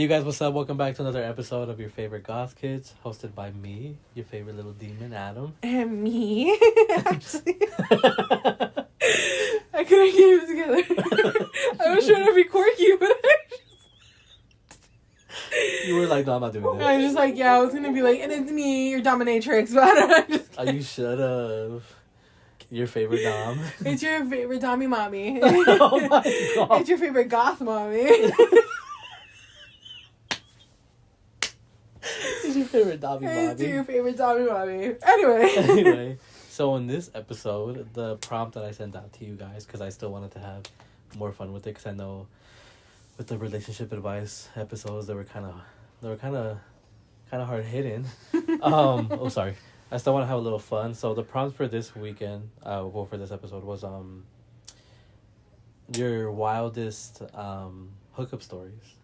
guys, what's up? Welcome back to another episode of your favorite Goth Kids, hosted by me, your favorite little demon, Adam. And me. Actually, I couldn't get it together. I was trying to be quirky, but You were like, no, I'm not doing that. I was just like, yeah, I was going to be like, and it's me, your dominatrix, but I just... Oh, you should have. Your favorite dom. It's your favorite Tommy mommy. Oh my god. It's your favorite goth mommy. It's your favorite Dobby It's Bobby. your favorite Tommy mommy. Anyway. So in this episode, the prompt that I sent out to you guys, because I still wanted to have more fun with it, because I know with the relationship advice episodes, they were kind of hard hitting. Oh, sorry. I still want to have a little fun. So the prompt for this weekend, for this episode was your wildest hookup stories.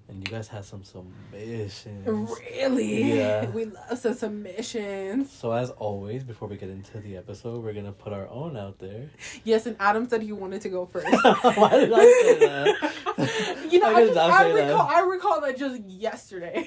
And you guys had some submissions. Really? Yeah. We love some submissions. So as always, before we get into the episode, we're going to put our own out there. Yes, and Adam said he wanted to go first. Why did I say that? You know, I I recall that just yesterday.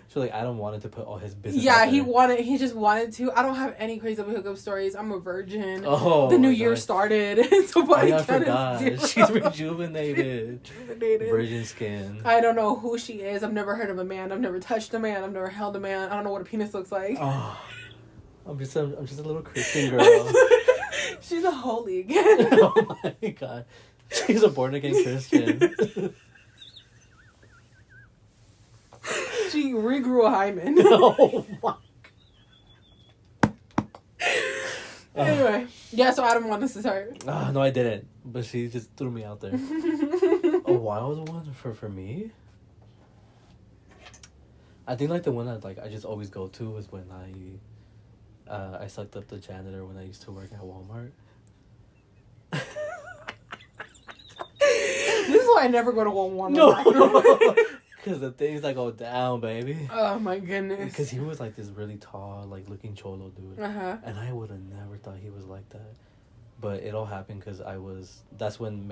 So like Adam wanted to put all his business Yeah, out there. he just wanted to. I don't have any crazy hookup stories. I'm a virgin. Oh, the new year started. So I forgot. She's rejuvenated. Rejuvenated. Virgin skin. I don't know who she is. I've never heard of a man. I've never touched a man. I've never held a man. I don't know what a penis looks like. Oh, I'm just a little Christian girl. She's a holy. Oh my god. She's a born again Christian. She regrew a hymen. Oh my god. Anyway, yeah, so Adam wanted to start. No, I didn't. But she just threw me out there. A wild one for me? I think like the one that like I just always go to is when I sucked up the janitor when I used to work at Walmart. This is why I never go to Walmart. No. Because the things that go down, baby. Oh my goodness. Because he was like this really tall, like looking cholo dude. Uh-huh. And I would have never thought he was like that. But it all happened because that's when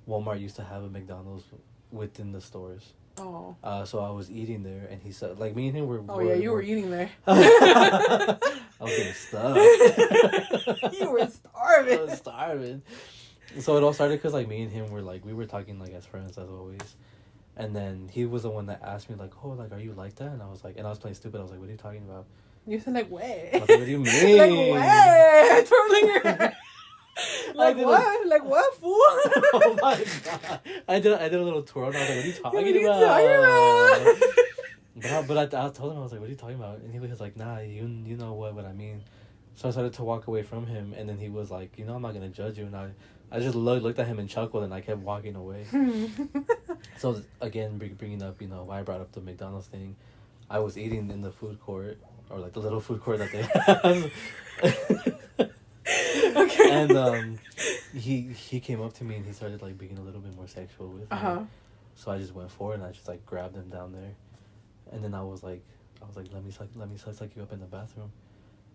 Walmart used to have a McDonald's within the stores. Oh. So I was eating there and he said, like me and him were... Oh yeah, you were eating there. I was getting stuck. You were starving. I was starving. So it all started because like me and him were like, we were talking like as friends as always. And then he was the one that asked me like, oh, like, are you like that? And I was like, and I was playing stupid. I was like, what are you talking about? You said like, what? What do you mean? Like, what? Twirling like, did what? Like, what, fool? Oh my god. I did a little twirl and I was like, what are you talking about? But I told him, I was like, what are you talking about? And he was like, nah, you know what I mean. So I started to walk away from him, and then he was like, I'm not going to judge you. And I just looked at him and chuckled, and I kept walking away. So, again, bringing up, why I brought up the McDonald's thing. I was eating in the food court, or like the little food court that they have. Okay. And he came up to me, and he started, like, being a little bit more sexual with me. Uh-huh. So I just went forward, and I just, like, grabbed him down there. And then I was like, let me suck you up in the bathroom.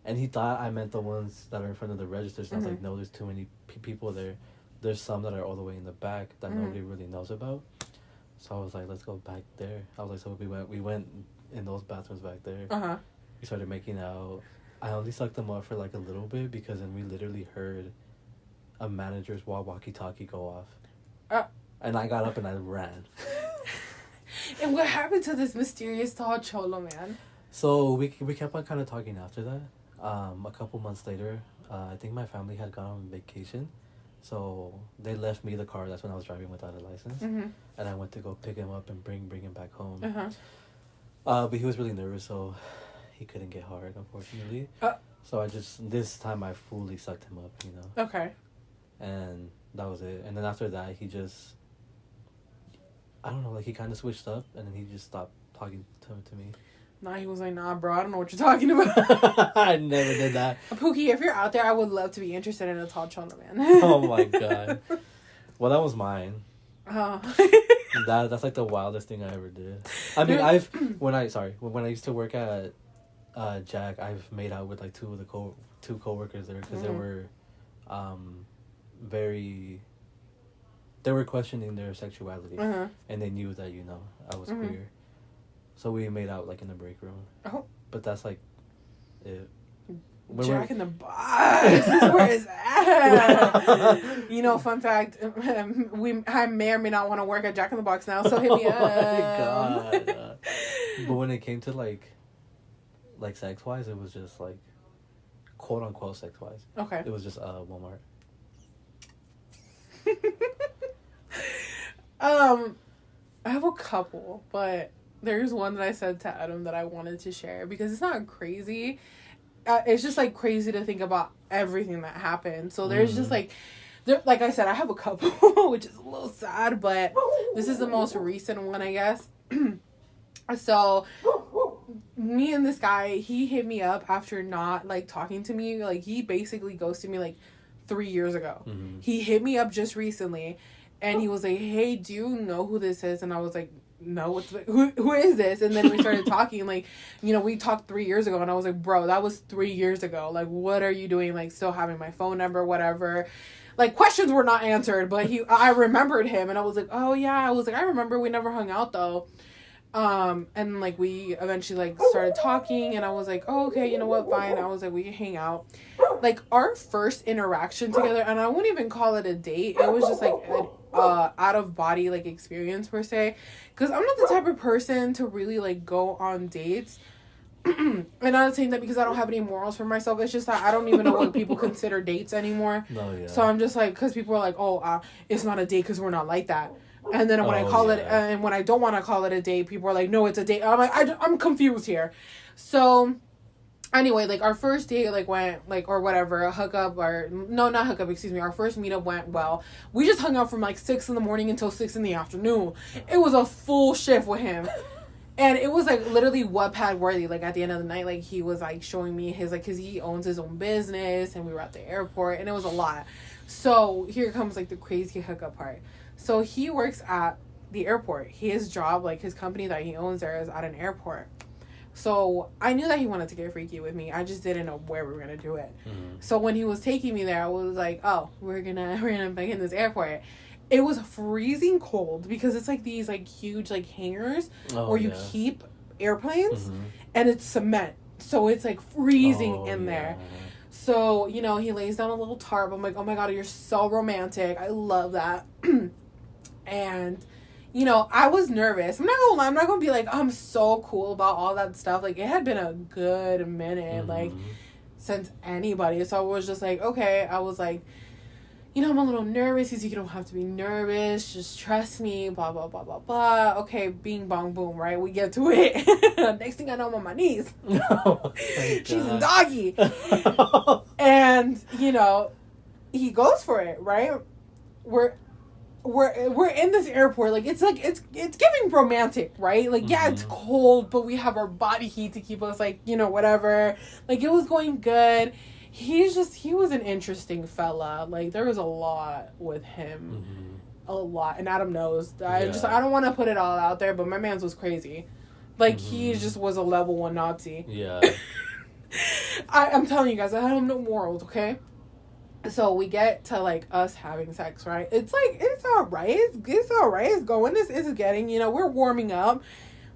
And he thought I meant the ones that are in front of the registers. And I was like, no, there's too many people there. There's some that are all the way in the back that nobody really knows about. So I was like, let's go back there. I was like, so we went in those bathrooms back there. Uh-huh. We started making out. I only sucked them up for like a little bit because then we literally heard a manager's walkie-talkie go off. And I got up and I ran. And what happened to this mysterious tall cholo man? So we kept on kind of talking after that. A couple months later, I think my family had gone on vacation. So they left me the car. That's when I was driving without a license. Mm-hmm. And I went to go pick him up and bring him back home. Uh-huh. But he was really nervous, so he couldn't get hard, unfortunately. So this time I fully sucked him up, Okay. And that was it. And then after that, he just, I don't know, like he kind of switched up and then he just stopped talking to me. Nah, he was like, nah, bro, I don't know what you're talking about. I never did that. Pookie, if you're out there, I would love to be interested in a tall cholo man. Oh my god. Well, that was mine. Oh. That's like the wildest thing I ever did. I mean, when I used to work at Jack, I've made out with like two coworkers there because they were very they were questioning their sexuality, Uh-huh. and they knew that I was Mhm. queer, so we made out like in the break room. Oh. But that's like it. Jack in the Box. This is where it's at. Fun fact. I may or may not want to work at Jack in the Box now, so hit me up. Oh my god. But when it came to like sex wise, it was just like quote unquote sex wise. Okay. It was just Walmart. I have a couple, but there's one that I said to Adam that I wanted to share because it's not crazy. It's just like crazy to think about everything that happened. So there's just like I said, I have a couple, which is a little sad, but this is the most recent one, I guess. So me and this guy, he hit me up after not like talking to me. Like he basically ghosted me like 3 years ago. Mm-hmm. He hit me up just recently and he was like, hey, do you know who this is? And I was like, no, who is this? And then we started talking, like, we talked 3 years ago, and I was like, bro, that was 3 years ago. Like, what are you doing? Like, still having my phone number, whatever. Like, questions were not answered, but I remembered him, and I was like, oh, yeah. I was like, I remember we never hung out, though. And, like, we eventually, like, started talking, and I was like, oh, okay, you know what, fine. I was like, we can hang out. Like, our first interaction together, and I wouldn't even call it a date. It was just, like, an out-of-body, like, experience, per se. Because I'm not the type of person to really, like, go on dates. And I'm not saying that because I don't have any morals for myself. It's just that I don't even know what people consider dates anymore. No, yeah. So I'm just, like, because people are like, oh, it's not a date because we're not like that. And then when I call it, and when I don't want to call it a date, people are like, no, it's a date. I'm like, I'm confused here. So, anyway, like, our first date, like, went, like, or whatever, a hookup, or, no, not hookup, excuse me, our first meetup went well. We just hung out from, like, 6 in the morning until 6 in the afternoon. It was a full shift with him. And it was, like, literally Wattpad worthy. Like, at the end of the night, like, he was, like, showing me his, like, because he owns his own business, and we were at the airport, and it was a lot. So, here comes, like, the crazy hookup part. So, he works at the airport. His job, like, his company that he owns there is at an airport. So, I knew that he wanted to get freaky with me. I just didn't know where we were going to do it. Mm-hmm. So, when he was taking me there, I was like, oh, we're gonna be in this airport. It was freezing cold because it's, like, these, like, huge, like, hangars where you keep airplanes, mm-hmm. and it's cement. So, it's, like, freezing in there. So, he lays down a little tarp. I'm like, oh, my God, you're so romantic. I love that. And, I was nervous. I'm not gonna lie. I'm not gonna be like, I'm so cool about all that stuff. Like, it had been a good minute, mm-hmm. like, since anybody. So I was just like, okay. I was like, I'm a little nervous. He's like, you don't have to be nervous. Just trust me, blah, blah, blah, blah, blah. Okay, bing, bong, boom, right? We get to it. Next thing I know, I'm on my knees. Oh, she's a doggy. And, he goes for it, right? We're in this airport, like, it's giving romantic, right? Like, yeah, it's cold, but we have our body heat to keep us, like, whatever. Like, it was going good. He was an interesting fella. Like, there was a lot with him. Mm-hmm. A lot. And Adam knows. I don't want to put it all out there, but my man's was crazy. Like, he just was a level 1 Nazi. Yeah. I'm telling you guys, I have no morals, okay? So we get to, like, us having sex, right? It's like, it's alright. It's alright. It's going. It's getting, we're warming up.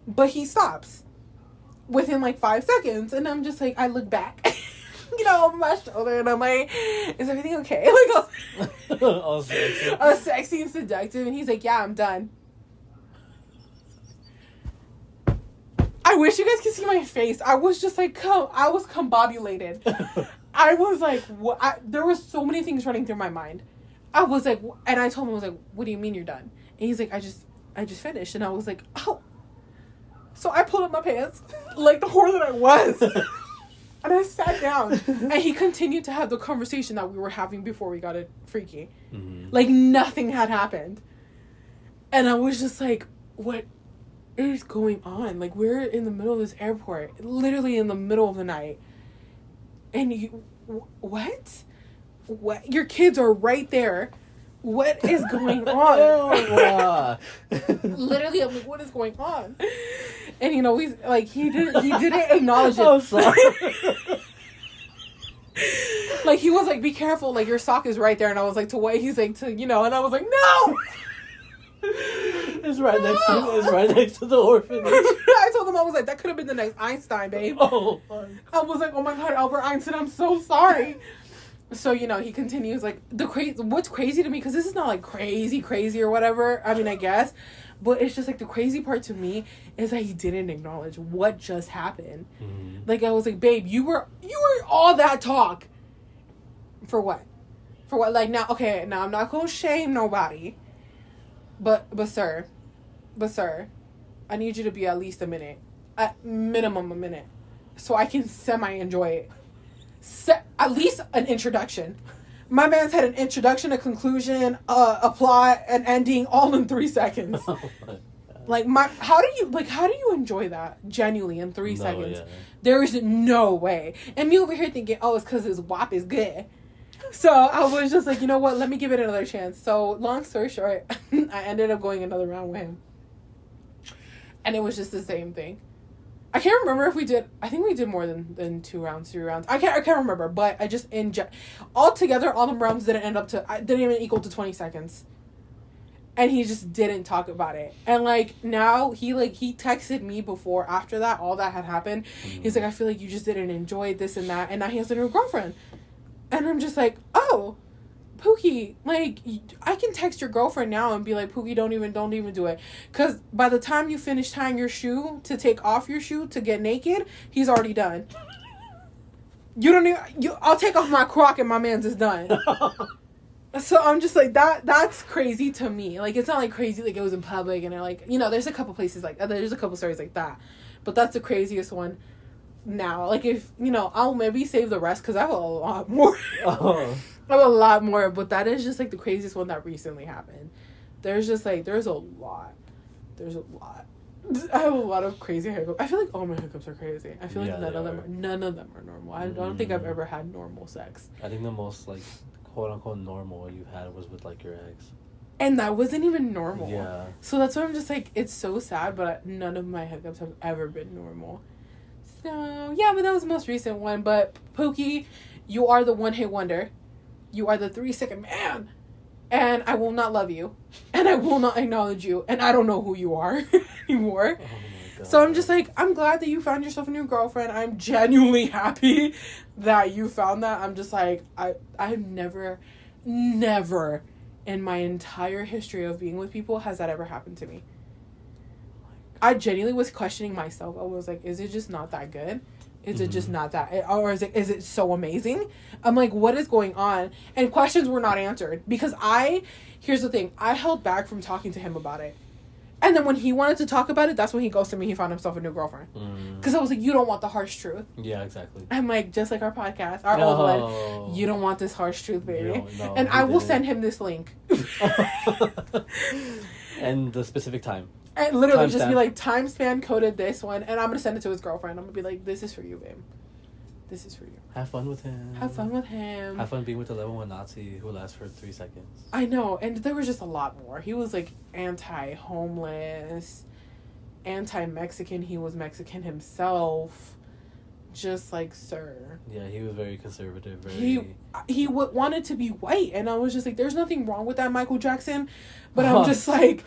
But he stops within, like, 5 seconds. And I'm just like, I look back. On my shoulder, and I'm like, is everything okay? Like, all sexy. I was sexy and seductive, and he's like, yeah, I'm done. I wish you guys could see my face. I was just like, I was combobulated. I was like, what? There were so many things running through my mind. I was like, and I told him, I was like, what do you mean you're done? And he's like, I just finished. And I was like, oh. So I pulled up my pants, like the whore that I was. And I sat down, and he continued to have the conversation that we were having before we got it freaky. Mm-hmm. Like, nothing had happened. And I was just like, what is going on? Like, we're in the middle of this airport, literally in the middle of the night. And you, what? What? Your kids are right there. What is going on? Literally, I'm like, what is going on? And he's like, he didn't acknowledge it. I'm sorry. Like, he was like, be careful, like, your sock is right there. And I was like, to what? He's like, to, you know, and I was like, no! It's right next to the orphanage. I told him, I was like, that could have been the next Einstein, babe. Oh, fuck. I was like, oh my God, Albert Einstein, I'm so sorry. So, you know, he continues, like, what's crazy to me, because this is not, like, crazy or whatever, I mean, I guess, but it's just, like, the crazy part to me is that he didn't acknowledge what just happened. Mm-hmm. Like, I was like, babe, you were all that talk. For what? Like, now, okay, now I'm not gonna shame nobody, but sir, I need you to be at least a minute, at minimum a minute, so I can semi-enjoy it. At least an introduction. My man's had an introduction, a conclusion, a plot, an ending, all in 3 seconds. Oh my God. Like, how do you enjoy that genuinely in 3 seconds? Yeah. There is no way. And me over here thinking, oh, it's because his WAP is good. So I was just like, you know what? Let me give it another chance. So long story short, I ended up going another round with him, and it was just the same thing. I can't remember if we did. I think we did more than 2 rounds, 3 rounds. I can't remember. But I just altogether, all the rounds didn't even equal to 20 seconds. And he just didn't talk about it. And like now he texted me after that, all that had happened. Mm-hmm. He's like, I feel like you just didn't enjoy this and that. And now he has a new girlfriend. And I'm just like, oh, Pookie, like, I can text your girlfriend now and be like, Pookie, don't even do it. Because by the time you finish tying your shoe to take off your shoe to get naked, he's already done. I'll take off my crock and my man's is done. So I'm just like, that's crazy to me. Like, it's not like crazy like it was in public and like, you know, there's a couple places like, there's a couple stories like that. But that's the craziest one. Now, like, if, you know, I'll maybe save the rest because I have a lot more. I have a lot more, but that is just, like, the craziest one that recently happened. There's just, like, there's a lot. I have a lot of crazy hookups. I feel like all my hookups are crazy. I feel like none of them are normal. I don't think I've ever had normal sex. I think the most, like, quote-unquote normal you had was with, like, your ex. And that wasn't even normal. Yeah. So that's why I'm just, like, it's so sad, but none of my hookups have ever been normal. So, yeah, but that was the most recent one. But, Pookie, you are the one-hit wonder. You are the 3-second man. And I will not love you. And I will not acknowledge you. And I don't know who you are anymore. Oh my God. So I'm just like, I'm glad that you found yourself a new girlfriend. I'm genuinely happy that you found that. I'm just like, I've never in my entire history of being with people has that ever happened to me. I genuinely was questioning myself. I was like, is it just not that good? Is it just not that, or is it so amazing? I'm like, what is going on? And questions were not answered because here's the thing, I held back from talking to him about it. And then when he wanted to talk about it, that's when he goes to me, he found himself a new girlfriend. Because I was like, you don't want the harsh truth. Yeah, exactly. I'm like, just like our podcast, our old one, you don't want this harsh truth, baby. No, and I will send him this link. And the specific time. And literally just be like, time span coded this one, and I'm going to send it to his girlfriend. I'm going to be like, this is for you, babe. This is for you. Have fun with him. Have fun being with a level 1 Nazi who lasts for 3 seconds. I know, and there was just a lot more. He was like anti-homeless, anti-Mexican. He was Mexican himself. Just like, sir. Yeah, he was very conservative. He wanted to be white, and I was just like, there's nothing wrong with that, Michael Jackson. But I'm just like,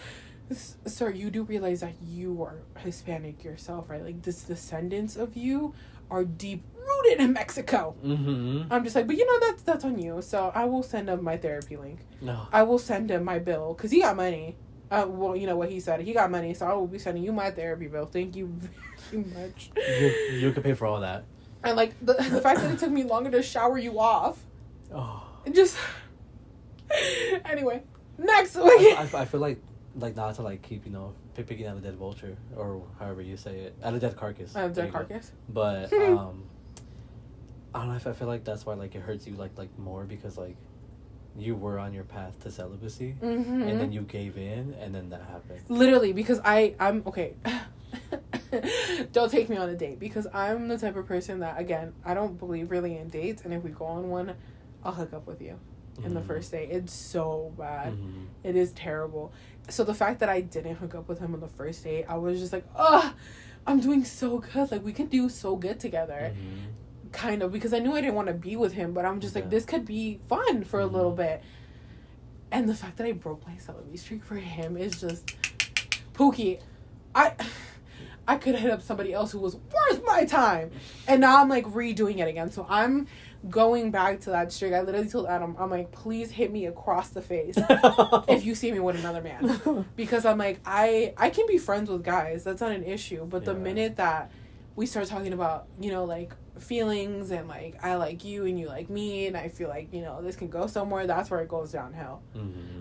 sir, you do realize that you are Hispanic yourself, right? Like, this descendants of you are deep rooted in Mexico. Mm-hmm. I'm just like, but you know, that's on you. So I will send him my therapy link. No. I will send him my bill because he got money. Well, you know what he said. He got money, so I will be sending you my therapy bill. Thank you very much. You can pay for all that. And like the fact that it took me longer to shower you off. Oh. Just. Anyway, next. I feel like not to like keep, you know, picking at a dead vulture or however you say it, at a dead carcass. At a dead carcass. But I don't know if I feel like that's why like it hurts you like more because like you were on your path to celibacy and then you gave in and then that happened. Literally, because I'm okay. Don't take me on a date because I'm the type of person that, again, I don't believe really in dates, and if we go on one, I'll hook up with you in the first date. It's so bad. It is terrible. So the fact that I didn't hook up with him on the first date, I was just like, I'm doing so good. Like, we can do so good together. kind of, because I knew I didn't want to be with him, but I'm just like, this could be fun for a little bit. And the fact that I broke my celibacy streak for him is just Pookie. I could hit up somebody else who was worth my time, and now I'm like redoing it again. So I'm going back to that streak. I literally told Adam, I'm like, please hit me across the face if you see me with another man, because I'm like, I can be friends with guys, that's not an issue, but the minute that we start talking about, you know, like feelings and like I like you and you like me and I feel like, you know, this can go somewhere, that's where it goes downhill.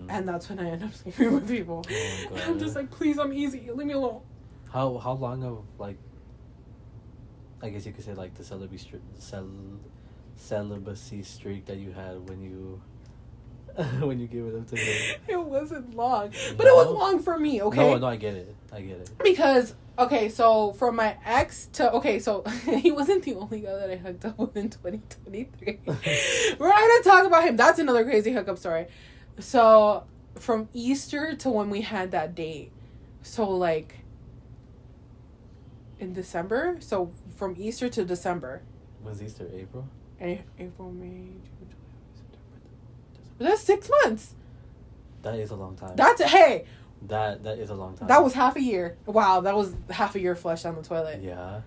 And that's when I end up sleeping with people. I'm just like, please, I'm easy, leave me alone. How long of, like, I guess you could say, like, the celibacy streak that you had when you when you gave it up to him? It wasn't long, but it was long for me. Okay. No, I get it. Because okay, so from my ex to so he wasn't the only guy that I hooked up with in 2023. We're not gonna talk about him. That's another crazy hookup story. So from Easter to when we had that date, so like in December. So from Easter to December. Was Easter April? April, May, June, July, September. That's 6 months. That is a long time. That is a long time. That was half a year. Wow, that was half a year flushed down the toilet. Yeah.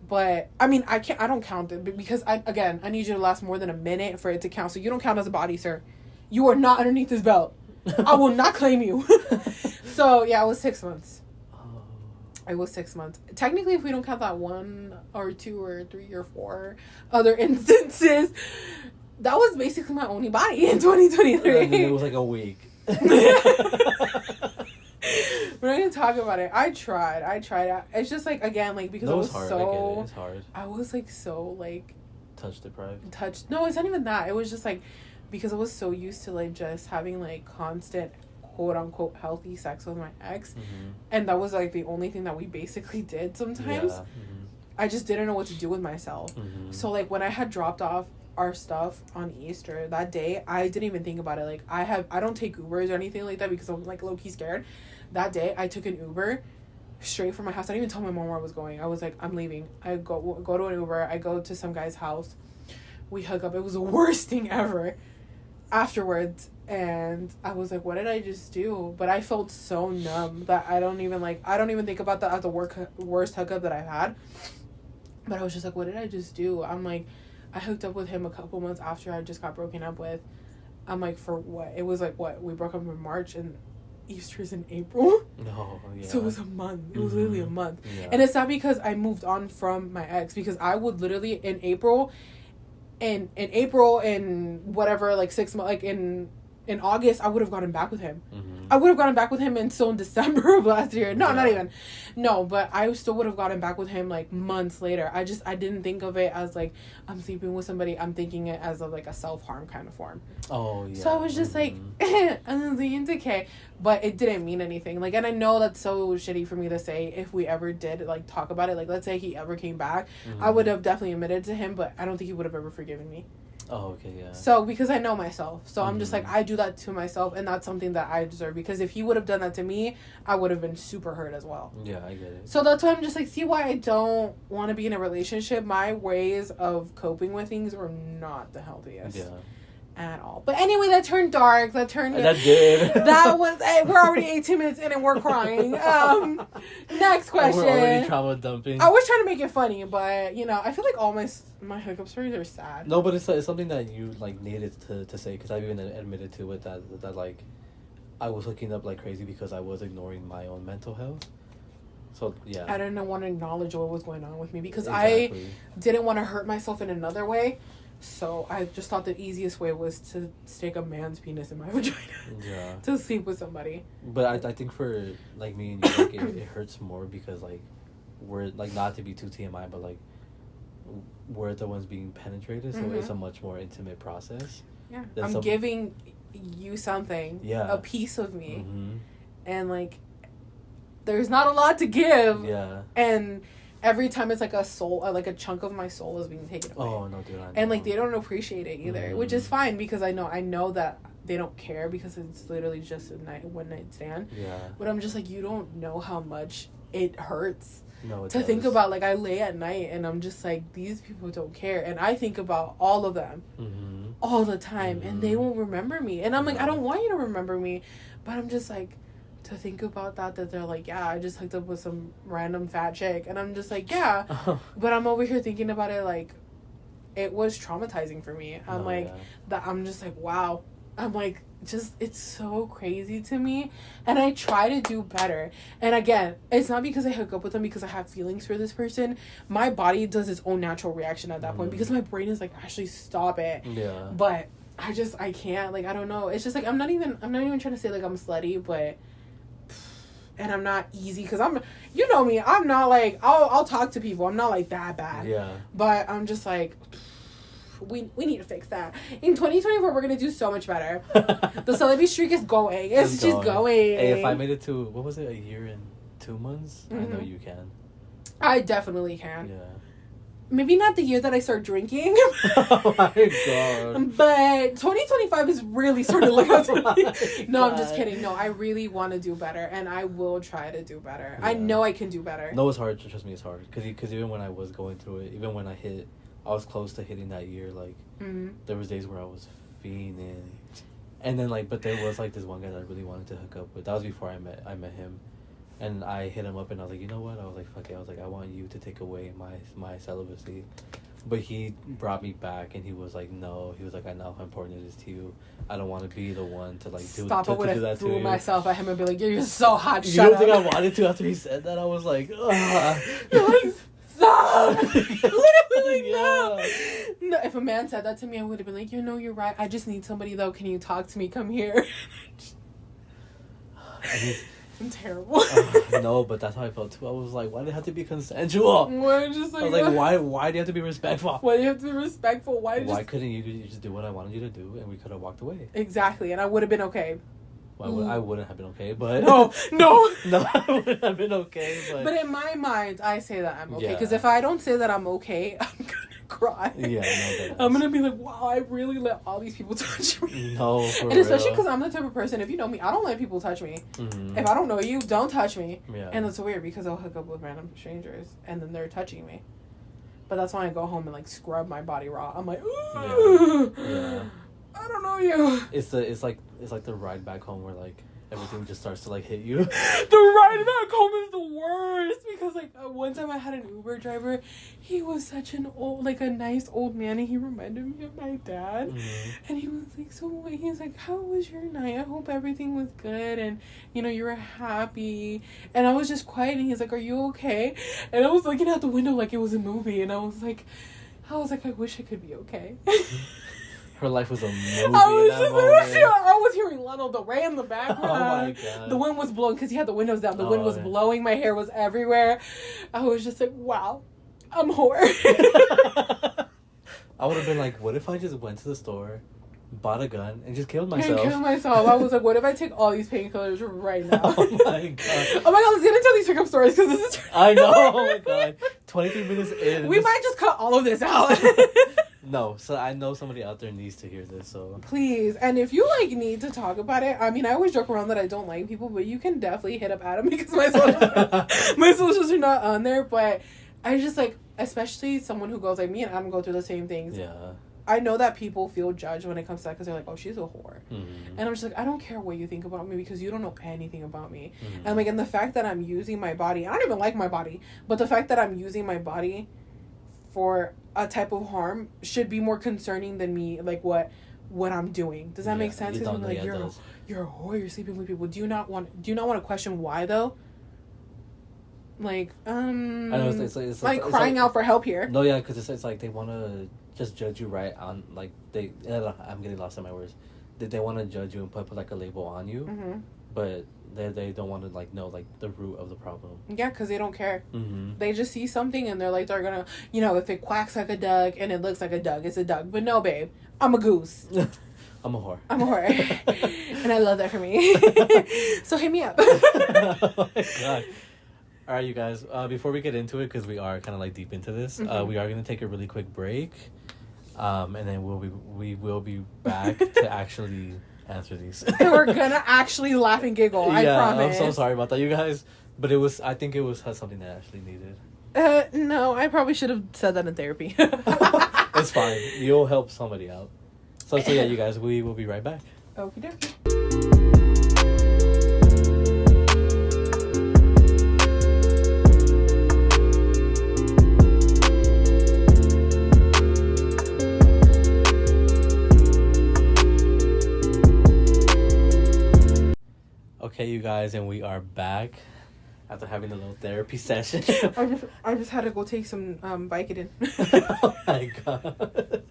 But I mean, I don't count it because I need you to last more than a minute for it to count. So you don't count as a body, sir. You are not underneath this belt. I will not claim you. So yeah, it was 6 months. It was 6 months. Technically, if we don't count that 1 or 2 or 3 or 4 other instances, that was basically my only body in 2023. And it was like a week. We're not gonna talk about it. I tried. It's just like, again, like, because no, I was hard. so... It's hard. I was like so like... Touch deprived. No, it's not even that. It was just like, because I was so used to like just having like constant quote unquote healthy sex with my ex, and that was like the only thing that we basically did sometimes. I just didn't know what to do with myself. So like when I had dropped off our stuff on Easter that day, I didn't even think about it. Like I don't take Ubers or anything like that because I'm like low-key scared. That day I took an Uber straight from my house. I didn't even tell my mom where I was going. I was like, I'm leaving. I go to an Uber. I go to some guy's house. We hook up. It was the worst thing ever afterwards. And I was like, what did I just do? But I felt so numb that I don't even think about that as the worst hookup that I've had. But I was just like, what did I just do? I'm like, I hooked up with him a couple months after I just got broken up with. I'm like, for what? It was like, what? We broke up in March and Easter's in April. No, yeah. So it was a month. It was literally a month. Yeah. And it's not because I moved on from my ex, because I would literally in April and whatever, like 6 months, like in August, I would have gotten back with him. I would have gotten back with him until in December of last year. No, not even. No, but I still would have gotten back with him like months later. I didn't think of it as like I'm sleeping with somebody. I'm thinking it as like a self-harm kind of form. Oh, yeah. So I was just like, it's okay. But it didn't mean anything. Like, and I know that's so shitty for me to say if we ever did like talk about it. Like, let's say he ever came back, I would have definitely admitted to him, but I don't think he would have ever forgiven me. Oh, okay, yeah. So, because I know myself. So, I'm just like, I do that to myself, and that's something that I deserve. Because if he would have done that to me, I would have been super hurt as well. Yeah, I get it. So, that's why I'm just like, see why I don't want to be in a relationship? My ways of coping with things are not the healthiest. Yeah. At all. But anyway, that turned dark. That did. That was... we're already 18 minutes in and we're crying. Next question. We're already trauma dumping. I was trying to make it funny, but, you know, I feel like all my hookup stories are sad. No, but it's something that you, like, needed to say, because I've even admitted to it that, like, I was hooking up like crazy because I was ignoring my own mental health. So, yeah. I didn't want to acknowledge what was going on with me because I didn't want to hurt myself in another way. So I just thought the easiest way was to stick a man's penis in my vagina. Yeah. To sleep with somebody. But I think for like me and you, like it hurts more because like we're like, not to be too TMI, but like we're the ones being penetrated, so it's a much more intimate process. Yeah. I'm giving you something. Yeah. A piece of me. And like there's not a lot to give. Yeah. And every time it's like a soul, like a chunk of my soul is being taken away. Oh, no, dude. And like they don't appreciate it either, which is fine because I know that they don't care because it's literally just one night stand. Yeah. But I'm just like, you don't know how much it hurts No, it to does. think about, like, I lay at night and I'm just like, these people don't care, and I think about all of them all the time, and they won't remember me, and I'm like, I don't want you to remember me, but I'm just like, to think about that they're like, yeah, I just hooked up with some random fat chick, and I'm just like, yeah, but I'm over here thinking about it like it was traumatizing for me. I'm that I'm just like, wow. I'm like, just, it's so crazy to me, and I try to do better. And again, it's not because I hook up with them because I have feelings for this person. My body does its own natural reaction at that point, because my brain is like, actually stop it. Yeah. But I can't, like, I don't know. It's just like, I'm not even trying to say like I'm slutty, but, and I'm not easy, because I'm, you know me, I'm not like, I'll talk to people, I'm not like that bad. Yeah. But I'm just like, we need to fix that. In 2024, we're gonna do so much better. The celebrity streak is going. It's just going. Hey, if I made it to, what was it, a year and 2 months? I know you can. I definitely can. Yeah. Maybe not the year that I start drinking. Oh my god. But 2025 is really starting to look out to me. No, God. I'm just kidding. No, I really want to do better, and I will try to do better. Yeah. I know I can do better. No, it's hard. Trust me, it's hard. Because even when I was going through it, even when I was close to hitting that year, like, there was days where I was fiending. And then, like, but there was, like, this one guy that I really wanted to hook up with. That was before I met him. And I hit him up, and I was like, you know what? I was like, fuck it. I was like, I want you to take away my celibacy. But he brought me back, and he was like, no. He was like, I know how important it is to you. I don't want to be the one to, like, do that to you. Stop it when I threw myself at him and be like, you're so hot, shut up. You don't think I wanted to after he said that? I was like, ugh. You're like, stop! Literally, no. No, if a man said that to me, I would have been like, you're right. I just need somebody, though. Can you talk to me? Come here. I'm terrible. No, but that's how I felt too. I was like, why did it have to be consensual? Just like, I was like, why do you have to be respectful? Why do you have to be respectful? Why couldn't you just do what I wanted you to do, and we could have walked away? Exactly, and I would have been okay. Well, I wouldn't have been okay, but... No, I wouldn't have been okay, but... But in my mind, I say that I'm okay, because if I don't say that I'm okay, I'm gonna cry. Yeah, no, I'm gonna be like, wow, I really let all these people touch me. No, for And especially because I'm the type of person, if you know me, I don't let people touch me. If I don't know you, don't touch me. Yeah. And that's weird, because I'll hook up with random strangers, and then they're touching me. But that's when I go home and, like, scrub my body raw. I'm like, ooh. Yeah. I don't know you. It's like the ride back home where, like, everything just starts to, like, hit you. The ride back home is the worst, because, like, one time I had an Uber driver. He was such a nice old man, and he reminded me of my dad. And he was like, so he's like, how was your night? I hope everything was good, and you were happy. And I was just quiet, and he's like, are you okay? And I was looking out the window like it was a movie, and I was like, I wish I could be okay. Her life was a movie. I was hearing Lana Del Rey in the background. Oh my god. The wind was blowing, because he had the windows down. The wind was blowing. My hair was everywhere. I was just like, wow, I'm a whore. I would have been like, what if I just went to the store, bought a gun, and just killed myself? I was like, what if I take all these painkillers right now? Oh my god. Oh my god, let's get into these hookup stories, because this is... I know, oh my god. 23 minutes in. We might just cut all of this out. No, so I know somebody out there needs to hear this, so... Please, and if you, like, need to talk about it, I mean, I always joke around that I don't like people, but you can definitely hit up Adam, because my socials are not on there, but I just, like, especially someone who goes, like, me and Adam go through the same things. Yeah. I know that people feel judged when it comes to that, because they're like, oh, she's a whore. And I'm just like, I don't care what you think about me, because you don't know anything about me. And, like, and the fact that I'm using my body, I don't even like my body, but the fact that I'm using my body for a type of harm should be more concerning than me, like, what I'm doing. Does that make sense? Because I'm like, you're a whore, you're sleeping with people. Do you not want to question why, though? Like, I know, it's like crying out for help here. No, yeah, because it's like they want to just judge you right on, like, I'm getting lost in my words. They want to judge you and put like a label on you, but they don't want to, like, know, like, the root of the problem. Yeah, because they don't care. They just see something and they're like, they're gonna, if it quacks like a duck and it looks like a duck, it's a duck. But no, babe, I'm a goose. I'm a whore. And I love that for me. So hit me up. Oh my god. All right, you guys, before we get into it, because we are kind of, like, deep into this, we are going to take a really quick break, and then we will be back to actually answer these. And we're gonna actually laugh and giggle. I promise. I'm so sorry about that, you guys. But it was. I think it was something that Ashley needed. No, I probably should have said that in therapy. It's fine. You'll help somebody out. So yeah, you guys, we will be right back. Okie dokie. Okay, you guys, and we are back after having a little therapy session. I just had to go take some Vicodin. Oh my god.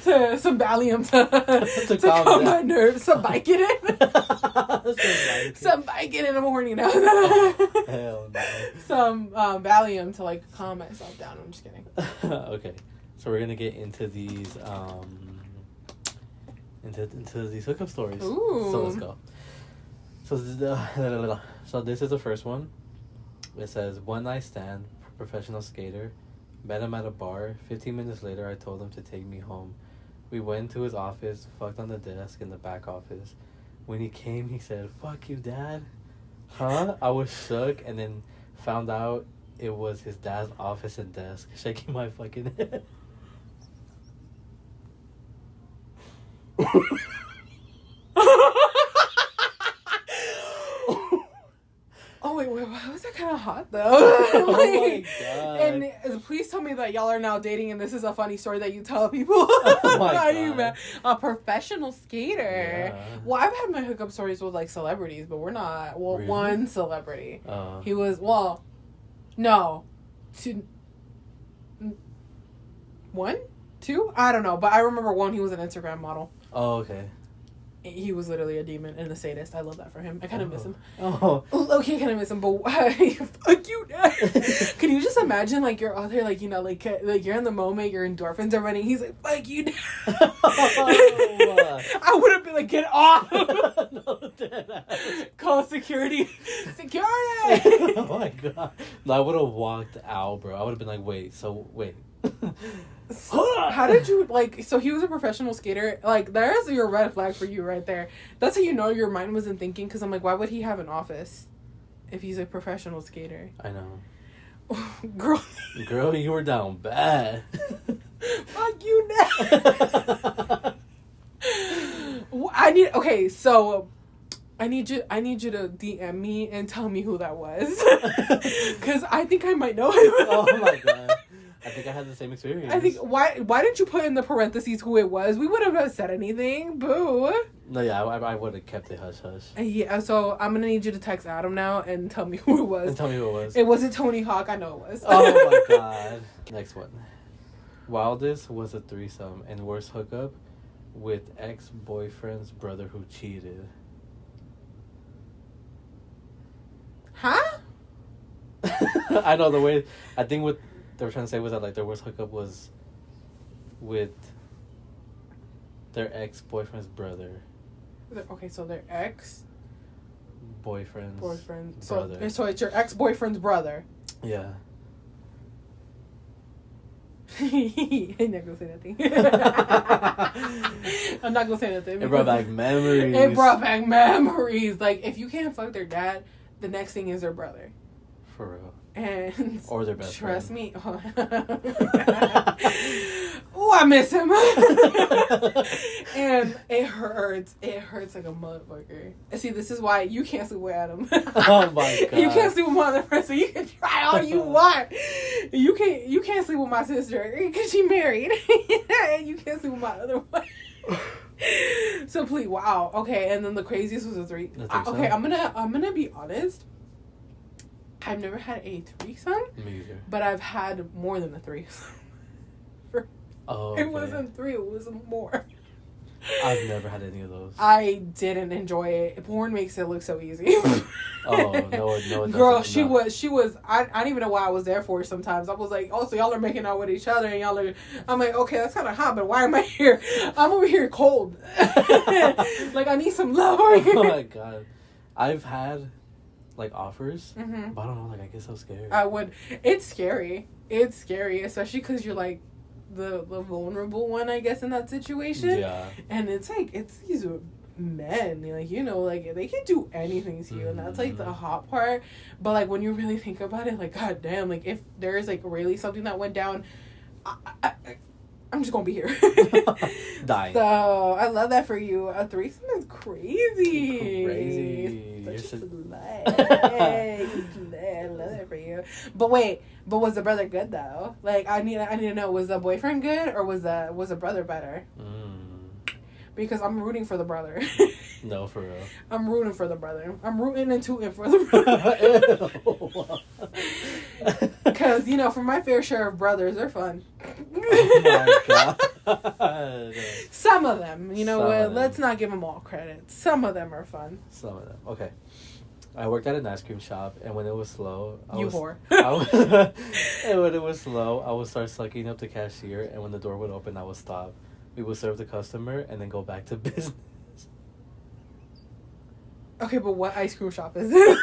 Some Valium to calm my nerves. Some Vicodin. Some Vicodin. I'm horny now. Hell no. Some Valium to like calm myself down. I'm just kidding. Okay, so we're gonna get into these into these hookup stories. Ooh. So let's go. So this is the first one. It says, one night stand, professional skater. Met him at a bar. 15 minutes later, I told him to take me home. We went to his office, fucked on the desk in the back office. When he came, he said, "Fuck you, Dad." Huh? I was shook and then found out it was his dad's office and desk. Shaking my fucking head. Oh wait, why was that kind of hot though? Oh my god! And please tell me that y'all are now dating, and this is a funny story that you tell people. Oh my god! You, man? A professional skater. Yeah. Well, I've had my hookup stories with like celebrities, but we're not. Well, Really? one celebrity. He was two. One, two. I don't know, but I remember one. He was an Instagram model. Oh, okay. He was literally a demon and a sadist. I love that for him. I kind of miss him. Oh. Okay, I kind of miss him, but fuck you. Can you just imagine, like, you're out there, like, you know, like you're in the moment, your endorphins are running. He's like, fuck you. I would have been like, get off. No, call security. Security. Oh my god. No, I would have walked out, bro. I would have been like, wait. How did you, like, so he was a professional skater. Like, there's your red flag for you right there. That's how you know your mind wasn't thinking, because I'm like, why would he have an office if he's a professional skater? I know. Girl, you were down bad. Fuck you now. I need you to DM me and tell me who that was. Because I think I might know him. Oh my god. I think I had the same experience. I think, why didn't you put in the parentheses who it was? We wouldn't have said anything. Boo. No, yeah, I would have kept it hush-hush. Yeah, so I'm going to need you to text Adam now and tell me who it was. And tell me who it was. It wasn't Tony Hawk. I know it was. Oh my god. Next one. Wildest was a threesome and worst hookup with ex-boyfriend's brother who cheated. Huh? I know the way. I think what they were trying to say was that like their worst hookup was with their ex-boyfriend's brother. Okay, so their boyfriend's brother. So it's your ex-boyfriend's brother. Yeah. I'm not gonna say nothing. I'm not gonna say nothing. It brought back memories. It brought back memories. Like, if you can't fuck their dad, the next thing is their brother. For real. And or their best trust friend. me. Oh, I miss him. And it hurts. It hurts like a motherfucker. And see, this is why you can't sleep with Adam. Oh my god. You can't sleep with my other person. You can try all you want. You can't sleep with my sister because she married. And you can't sleep with my other one. So please, wow. Okay, and then the craziest was a three. Okay, I'm gonna be honest. I've never had a threesome. Me either. But I've had more than a threesome. Oh, okay. It wasn't three, it was more. I've never had any of those. I didn't enjoy it. Porn makes it look so easy. Oh, no, it doesn't. Girl, she was, I don't even know why I was there for it sometimes. I was like, oh, so y'all are making out with each other and y'all are, I'm like, okay, that's kind of hot, but why am I here? I'm over here cold. Like, I need some love over here. Oh my god. I've had like offers, Mm-hmm. but I don't know, like I get so scared. It's scary, especially because you're like the vulnerable one, I guess, in that situation. Yeah. And it's like, it's these men, like, you know, like, they can do anything to you, and that's, like, the hot part. But, like, when you really think about it, like, god damn, like, if there's, like, really something that went down, I'm just gonna be here. Dying. So, I love that for you. A threesome is crazy. Crazy. Such a slut. I love that for you. But wait, was the brother good, though? Like, I need to know, was the boyfriend good, or was the brother better? Because I'm rooting for the brother. No, for real. I'm rooting for the brother. I'm rooting and tooting for the brother. Because, you know, for my fair share of brothers, they're fun. Oh my god. Some of them. You know what? Let's not give them all credit. Some of them are fun. Some of them. Okay. I worked at an ice cream shop, and when it was slow... Whore. And when it was slow, I would start sucking up the cashier, and when the door would open, I would stop. We would serve the customer, and then go back to business. Okay, but what ice cream shop is this?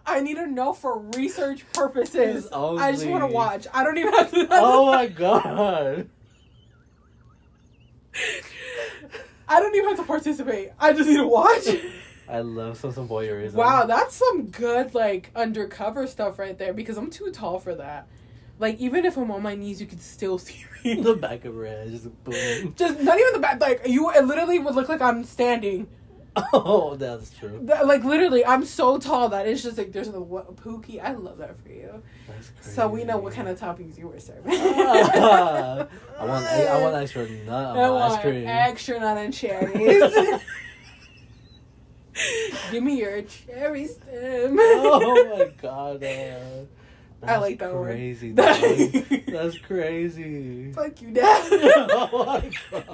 I need to know for research purposes. I just want to watch. I don't even have to... Oh my god. I don't even have to participate. I just need to watch. I love some voyeurism. Wow, that's some good, like, undercover stuff right there, because I'm too tall for that. Like, even if I'm on my knees, you could still see me. The back of her head, just boom. Just, not even the back, like, it literally would look like I'm standing. Oh, that's true. Like, literally, I'm so tall that it's just, like, there's no, Pookie, I love that for you. That's crazy. So we know what kind of toppings you were serving. I want extra nut on my ice cream. Extra nut and cherries. Give me your cherry stem. Oh my god. I like that crazy, word. That's crazy. Fuck you, Dad. Oh my god.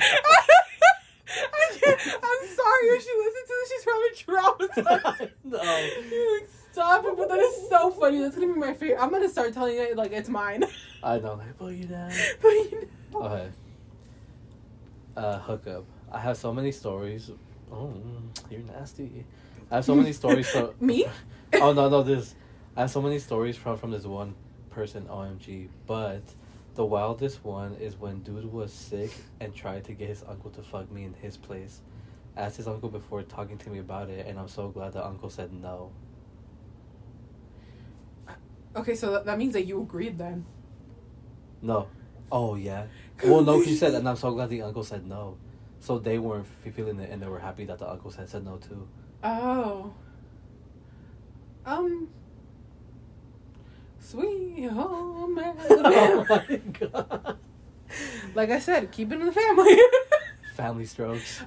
I'm sorry if she listens to this. She's probably traumatized. No. You're like, stop it, but that is so funny. That's gonna be my favorite. I'm gonna start telling it like it's mine. I know, like, fuck you, Dad. But you know. Okay. Hookup. I have so many stories. Oh, you're nasty. I have so many stories from... Me? Oh, no, this... I have so many stories from this one person, OMG. But the wildest one is when dude was sick and tried to get his uncle to fuck me in his place. Asked his uncle before talking to me about it, and I'm so glad the uncle said no. Okay, so that means that you agreed then. No. Oh, yeah. Well, no, she said, and I'm so glad the uncle said no. So they weren't feeling it, and they were happy that the uncle said no, too. Oh. Sweet home Alabama. Oh, my God. Like I said, keep it in the family. Family strokes.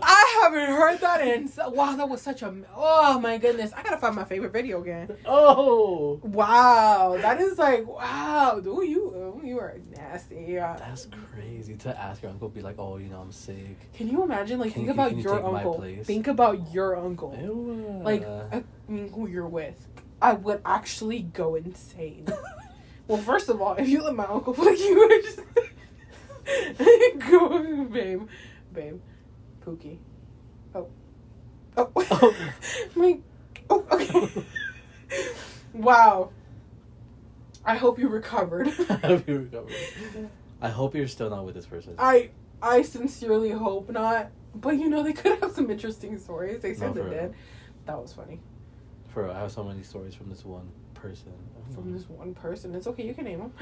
I haven't heard that in... Wow, that was such a... Oh, my goodness. I gotta find my favorite video again. Oh! Wow. That is like... Wow. Dude, you are nasty. That's crazy. To ask your uncle, be like, oh, you know, I'm sick. Can you imagine? Like, think about your uncle. Think about your uncle. Ew. Like, I mean, who you're with. I would actually go insane. Well, first of all, if you let my uncle fuck you, I just... Go, babe. Pookie. Oh. Okay. Wow. I hope you recovered. I hope you're still not with this person. I sincerely hope not. But, you know, they could have some interesting stories. They said they did. That was funny. For real, I have so many stories from this one person. From this one person? It's okay, you can name them.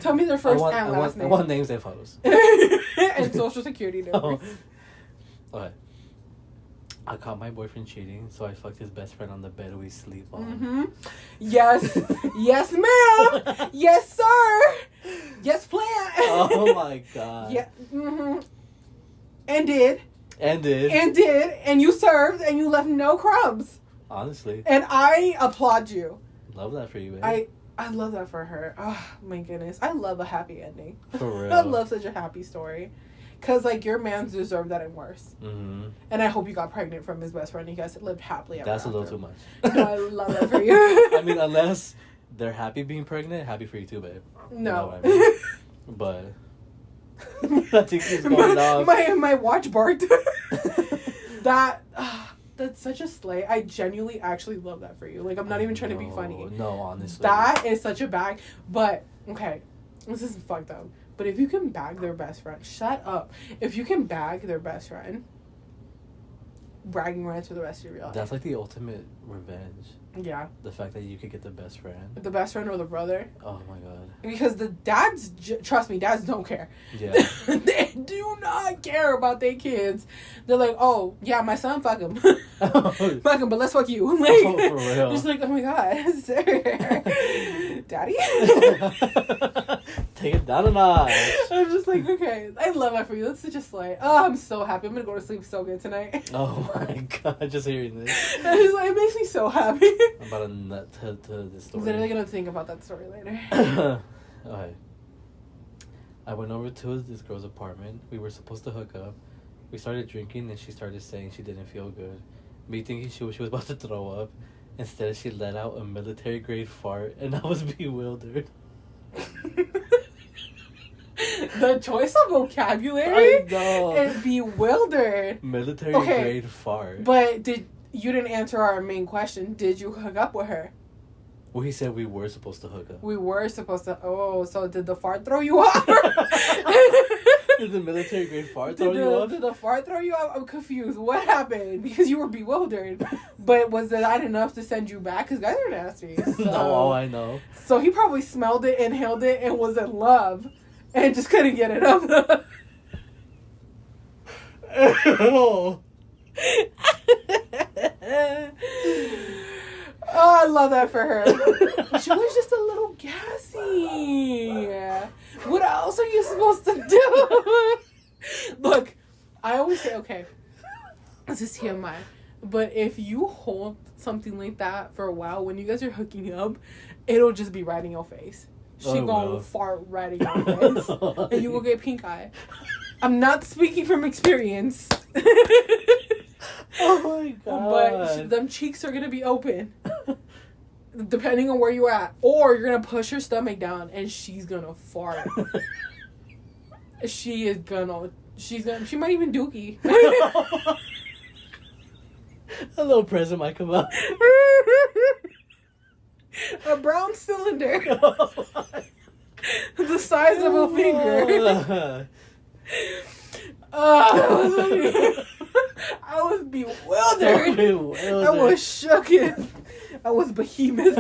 Tell me their first and last name. I want names and photos. And social security numbers. Okay. I caught my boyfriend cheating, so I fucked his best friend on the bed we sleep on. Mm-hmm. Yes. Yes, ma'am. Yes, sir. Yes, plant. Oh, my God. Yeah. Mm-hmm. And did. And you served, and you left no crumbs. Honestly. And I applaud you. Love that for you, babe. I love that for her. Oh, my goodness. I love a happy ending. For real. I love such a happy story. Because, like, your mans deserve that and worse. Mm-hmm. And I hope you got pregnant from his best friend. You guys lived happily ever That's after. a little too much. No, I love that for you. I mean, unless they're happy being pregnant, happy for you too, babe. No. You know what I mean? But... I think he's going off. My watch barked. That's such a slay. I genuinely actually love that for you. Like, I'm not even trying to be funny. No, honestly. That is such a bag. But, okay. This is fucked up. But if you can bag their best friend, shut up. If you can bag their best friend, bragging rights for the rest of your life. That's like the ultimate revenge. Yeah. The fact that you could get the best friend. The best friend or the brother. Oh my god. Because the dads, trust me, dads don't care. Yeah. They do not care about their kids. They're like, oh, yeah, my son, fuck him. Fuck him, but let's fuck you. Like, oh, for real. Just like, oh my god, sir. Daddy? Take it down a notch. I'm just like, okay, I love that for you. That's such a slay. Oh, I'm so happy. I'm gonna go to sleep so good tonight. Oh my god, just hearing this. It makes me so happy. I'm about to nut to this story. I'm literally gonna think about that story later. Okay. I went over to this girl's apartment. We were supposed to hook up. We started drinking and she started saying she didn't feel good. Me thinking she was about to throw up. Instead, she let out a military grade fart and I was bewildered. The choice of vocabulary I know. and bewildered. Military Okay, grade fart. But you didn't answer our main question. Did you hook up with her? Well, he said we were supposed to hook up. We were supposed to. Oh, so did the fart throw you off? Did the military grade fart throw you off? Did the fart throw you off? I'm confused. What happened? Because you were bewildered. But was that enough to send you back? Because guys are nasty. So. No, I know. So he probably smelled it, inhaled it, and was in love. And just couldn't get it up. Oh, I love that for her. She was just a little gassy. What else are you supposed to do? Look, I always say, okay, this is TMI, but if you hold something like that for a while, when you guys are hooking up, it'll just be right in your face. She gonna fart right in your face. And you will get pink eye. I'm not speaking from experience. oh my god. But them cheeks are gonna be open. Depending on where you're at. Or you're gonna push her stomach down and she's gonna fart. She might even dookie. A little present might come out. A brown cylinder. The size of a finger. I was bewildered. I was shooken. I was behemoth.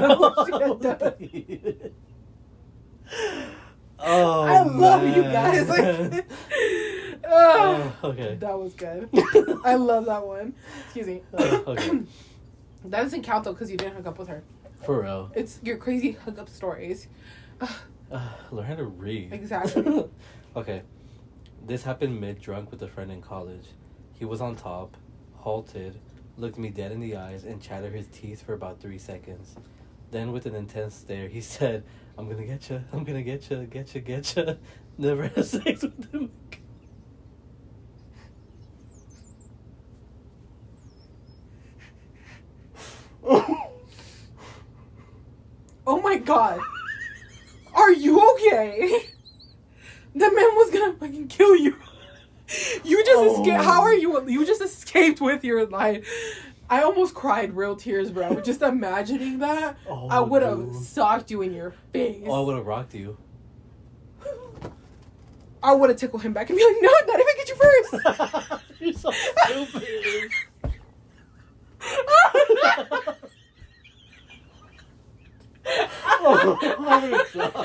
Oh, I love you guys. Like, okay. That was good. I love that one. Excuse me. Okay. That doesn't count though because you didn't hook up with her. For real. It's your crazy hookup stories. Learn how to read. Exactly. Okay. This happened mid-drunk with a friend in college. He was on top, halted, looked me dead in the eyes, and chattered his teeth for about 3 seconds. Then, with an intense stare, he said, "I'm gonna get ya. I'm gonna get ya. Get ya. Never had sex with him." Oh my god. Are you okay? That man was gonna fucking kill you. You just escaped. How are you? You just escaped with your life. I almost cried real tears, bro. Just imagining that. I would have socked you in your face. Oh, I would have rocked you. I would have tickled him back and be like, no, not if I get you first. You're so stupid. Oh my god.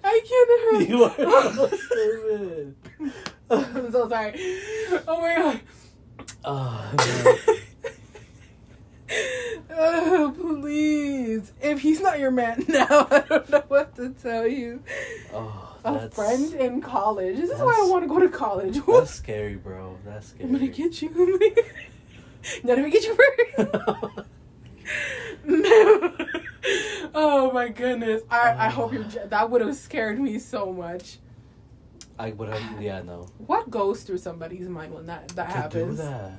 I can't hurt. You are so stupid. I'm so sorry. Oh my god. Oh, man. Oh, please. If he's not your man now, I don't know what to tell you. Oh, A friend in college. This is why I want to go to college. That's scary, bro. That's scary. I'm gonna get you. Not if I get you first. No. Oh my goodness. I hope you're. That would have scared me so much. I would have. Yeah, no. What goes through somebody's mind when that happens? Do that.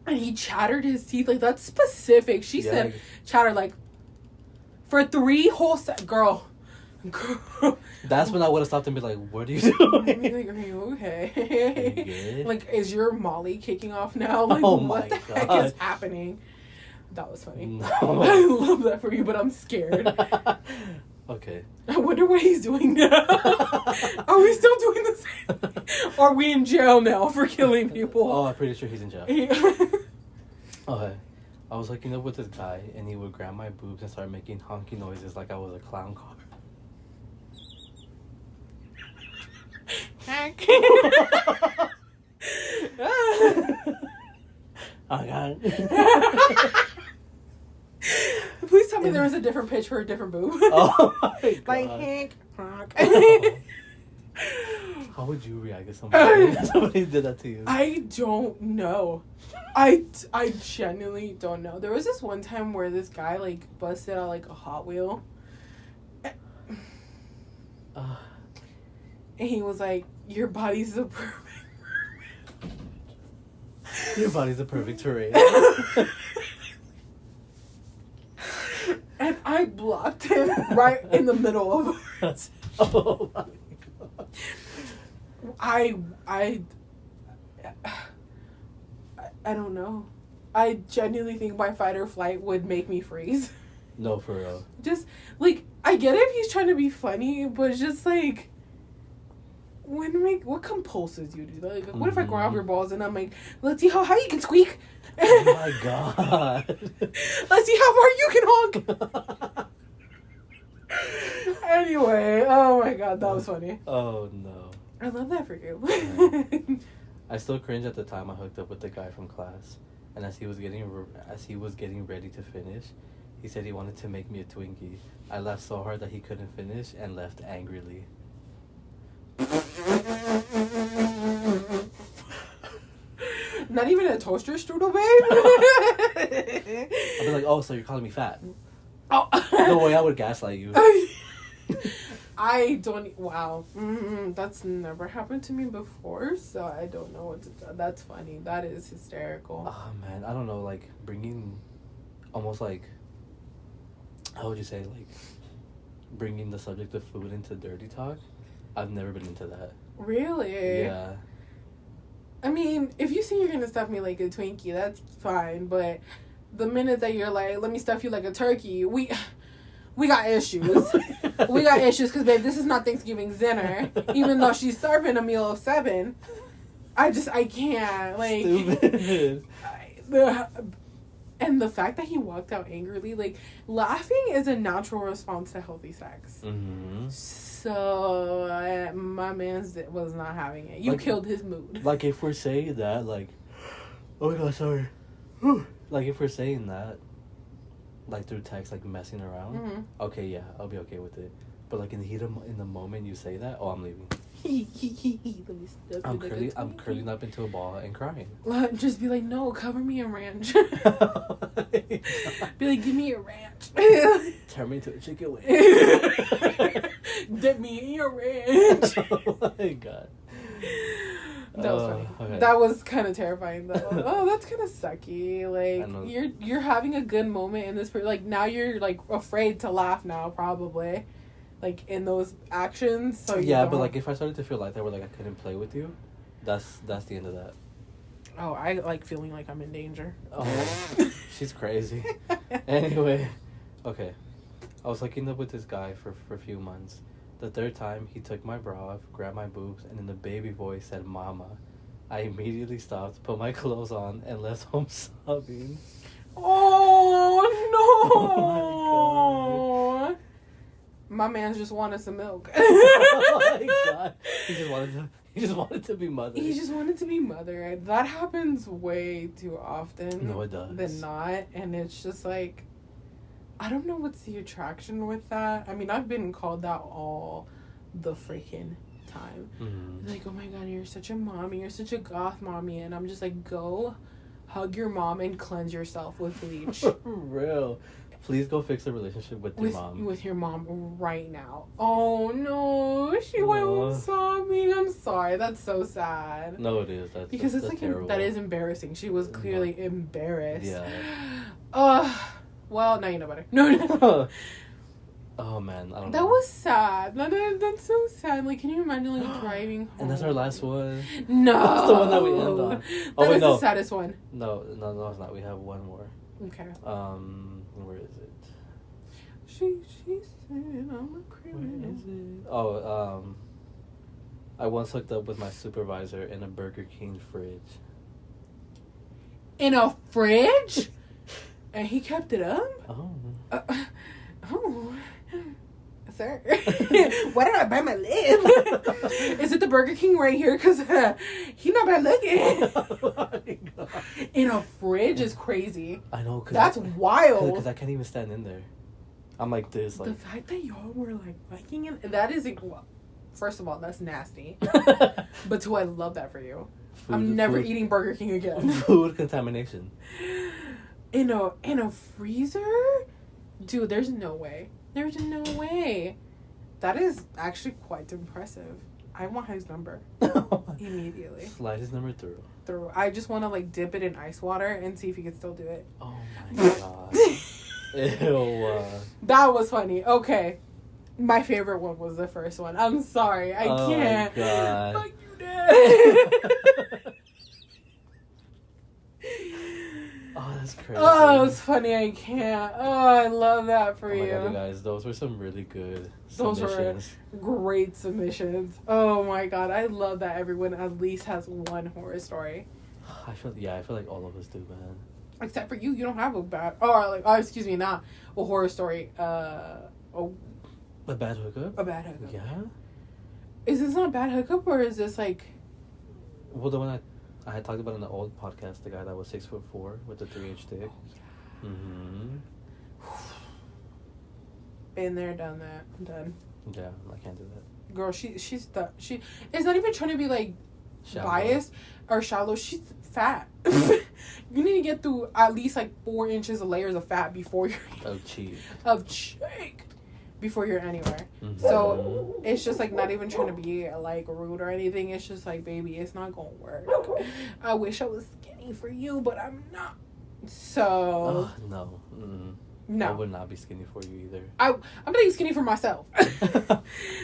And he chattered his teeth. Like, that's specific. She said chatter like for 3 whole girl. That's when I would have stopped and be like, "What are you doing?" Like, are you okay? Like, is your Molly kicking off now? Like, oh what my the god, heck is happening? That was funny. No. I love that for you, but I'm scared. Okay. I wonder what he's doing now. Are we still doing the same? Are we in jail now for killing people? Oh, I'm pretty sure he's in jail. Okay. I was hooking up with this guy, and he would grab my boobs and start making honky noises like I was a clown car. Oh, God. Please tell me there was a different pitch for a different boob. Oh, my God. Like, Hank. Oh. How would you react if somebody did that to you? I don't know. I genuinely don't know. There was this one time where this guy, like, busted out, like, a Hot Wheel. And he was like, your body's the perfect... Your body's the perfect terrain. And I blocked him right in the middle of it. Oh, my God. I don't know. I genuinely think my fight or flight would make me freeze. No, for real. Just, like, I get it if he's trying to be funny, but just, like, what compulses you to do? Like, what if I grab your balls and I'm like, let's see how high you can squeak? Oh, my God. Let's see how far you can honk. Anyway, oh, my God, that was funny. Oh, no. I love that for you. I still cringe at the time I hooked up with the guy from class, and as he was getting ready to finish, he said he wanted to make me a Twinkie. I laughed so hard that he couldn't finish and left angrily. Not even a toaster strudel, babe. I'd be like, oh, so you're calling me fat? Oh. No way, I would gaslight you. I don't. Wow, that's never happened to me before, so I don't know what to do. That's funny. That is hysterical. Oh man, I don't know. Like bringing, almost like, how would you say, like, bringing the subject of food into dirty talk. I've never been into that. Really? Yeah. I mean, if you say you're gonna stuff me like a Twinkie, that's fine. But the minute that you're like, let me stuff you like a turkey, we got issues. We got issues because, babe, this is not Thanksgiving dinner. Even though she's serving a meal of 7, I can't. Like, stupid. And the fact that he walked out angrily, like, laughing is a natural response to healthy sex. Mm-hmm. So, my man was not having it. You killed his mood. Like, if we're saying that, like, oh my God, sorry. Like, if we're saying that, like, through text, like, messing around, okay, yeah, I'll be okay with it. But, like, in the moment you say that, oh, I'm leaving. I'm curling up into a ball and crying. Just be like, no, cover me in ranch. Be like, give me a ranch. Turn me into a chicken wing. Dip me in your ranch. Oh my God. That was funny. Okay. That was kind of terrifying though. Oh, that's kind of sucky. Like, you're having a good moment in this, like, now you're like afraid to laugh now, probably. Like, in those actions. So yeah, but like, if I started to feel like that, where like I couldn't play with you, that's the end of that. Oh, I like feeling like I'm in danger. Oh, she's crazy. Anyway, okay, I was hooking up with this guy for a few months. The third time, he took my bra off, grabbed my boobs, and in the baby voice said, "Mama." I immediately stopped, put my clothes on, and left home sobbing. Oh no! Oh my man just wanted some milk. Oh my God. He just wanted to be mother. He just wanted to be mother. That happens way too often. No, it does. Than not. And it's just like, I don't know what's the attraction with that. I mean, I've been called that all the freaking time. Mm-hmm. Like, oh my God, you're such a mommy. You're such a goth mommy. And I'm just like, go hug your mom and cleanse yourself with bleach. For real. Please go fix a relationship with your mom. With your mom right now. Oh no, she went and saw me. I'm sorry. That's so sad. No, it is. Because it's like terrible. that is embarrassing. She was clearly embarrassed. Yeah. Well, now you know better. No. Oh man, I don't know. That was sad. That's so sad. Like, can you imagine like driving home? And that's our last one. No. That's the one that we end on. That is the saddest one. No, it's not. We have one more. Okay. Where is it? She said I'm a criminal. Where is it? Oh, I once hooked up with my supervisor in a Burger King fridge. In a fridge? And he kept it up? Oh. Oh. Sir. Why did I bite my lip? Is it the Burger King right here? Because he's not bad looking. Oh my God. In a fridge is crazy. I know. That's wild. Because I can't even stand in there. I'm like this. Like, the fact that y'all were like liking it, that is, well, first of all, that's nasty. But two, I love that for you. I'm never eating Burger King again. Food contamination. In a freezer? Dude, there's no way. There's no way. That is actually quite impressive. I want his number. Immediately. Slide his number through. I just want to like dip it in ice water and see if he can still do it. Oh my God. Ew. That was funny. Okay. My favorite one was the first one. I'm sorry. I can't. Oh my God. Fuck you, Dad. Oh, that's crazy. Oh, it's funny. I can't. Oh, I love that for oh you. my God, you guys, those were some really good Those submissions. were great submissions. Oh my God. I love that everyone at least has one horror story. I feel like all of us do, man. Except for you. You don't have a bad, or like, oh, excuse me, not a horror story. A bad hookup? A bad hookup. Yeah? Is this not a bad hookup, or is this like... Well, the one I had talked about in the old podcast, the guy that was 6'4" with the 3-inch dick. Oh, yeah. Mm-hmm. Been there, done that. I'm done. Yeah, I can't do that. Girl, she's the... She is not even trying to be like Shallow. biased or shallow. She's fat. You need to get through at least like 4 inches of layers of fat before you're... Of cheek. Of cheek. Before you're anywhere. Mm-hmm. So it's just like not even trying to be like rude or anything. It's just like, baby, it's not gonna work. I wish I was skinny for you, but I'm not. So no. No, I would not be skinny for you either. I'm being skinny for myself.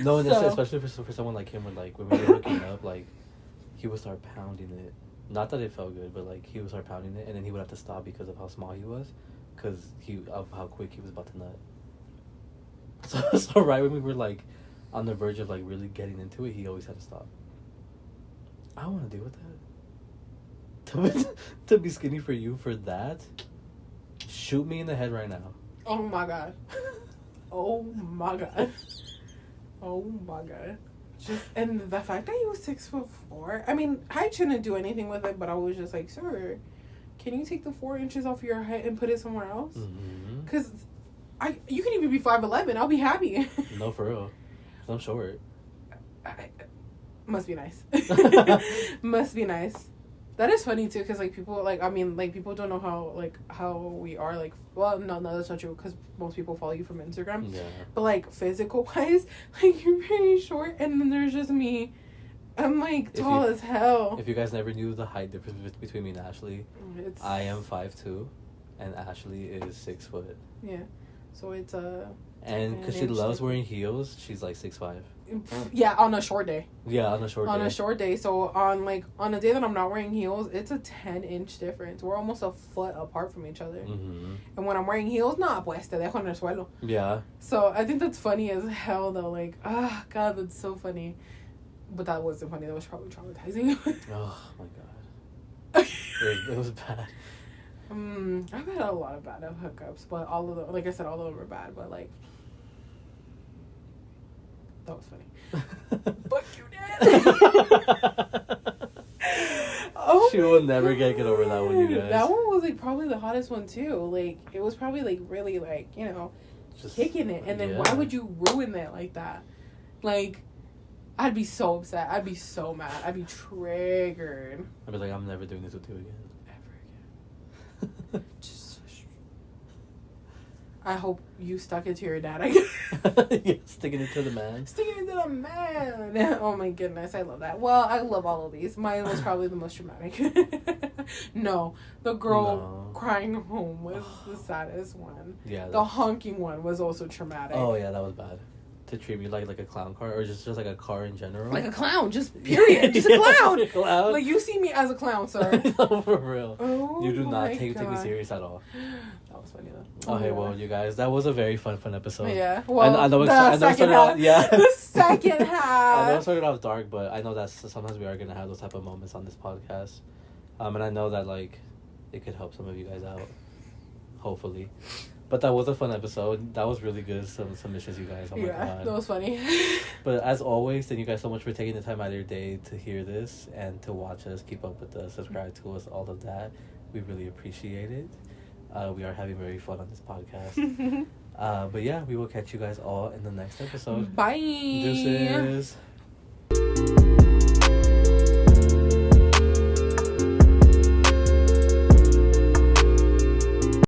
No, and So- especially for someone like him, when like when we were hooking up, like he would start pounding it. Not that it felt good, but like he would start pounding it, and then he would have to stop because of how small he was, because of how quick he was about to nut. So right when we were like on the verge of like really getting into it, he always had to stop. I don't want to deal with that. To be skinny for you for that, shoot me in the head right now. Oh my God. Oh my God. Oh my God. Just, and the fact that he was 6'4", I mean, I shouldn't do anything with it, but I was just like, sir, can you take the 4 inches off your head and put it somewhere else? Because you can even be 5'11". I'll be happy. No, for real. I'm short. Must be nice. Must be nice. That is funny too, because like people people don't know how we are, like, well, no, that's not true, because most people follow you from Instagram. Yeah. But like physical wise, like you're very short, and then there's just me. I'm like tall as hell. If you guys never knew the height difference between me and Ashley, I am 5'2", and Ashley is 6 foot. Yeah. So it's and because she loves wearing heels, she's like 6'5". Yeah, on a short day. Yeah, on a short day. On a short day. So on a day that I'm not wearing heels, it's a 10-inch difference. We're almost a foot apart from each other. Mm-hmm. And when I'm wearing heels, pues te dejo en el suelo. Yeah. So I think that's funny as hell though. Like, God, that's so funny. But that wasn't funny. That was probably traumatizing. Oh my God. It was bad. I've had a lot of bad hookups, but all of them, like I said, all of them were bad, but like, that was funny. Fuck you, Dad. Oh, she will never get over that one, you guys. That one was like probably the hottest one too. Like, it was probably like really like, just kicking it. And then why would you ruin it like that? Like, I'd be so upset. I'd be so mad. I'd be triggered. I'd be like, I'm never doing this with you again. I hope you stuck it to your dad. I guess. Yeah, sticking it to the man. Sticking it to the man. Oh my goodness, I love that. Well, I love all of these. Mine was probably the most dramatic. No, the girl crying home was the saddest one. Yeah. The honking one was also traumatic. Oh yeah, that was bad. to treat me like a clown car, or just like a car in general. Like a clown, just period. Just a clown. A clown. Like, you see me as a clown, sir. No, for real. Oh, you do not my take me God. serious at all. That was funny, though. Okay, well, you guys, that was a very fun episode. Yeah. Well, I know it the second started half. off, yeah. The second I know it half. started off dark, but I know that sometimes we are going to have those type of moments on this podcast. And I know that, like, it could help some of you guys out. Hopefully. But that was a fun episode. That was really good. Some submissions, you guys. Oh my God. That was funny. But as always, thank you guys so much for taking the time out of your day to hear this and to watch us, keep up with us, subscribe to us, all of that. We really appreciate it. We are having very fun on this podcast. But yeah, we will catch you guys all in the next episode. Bye. Deuces.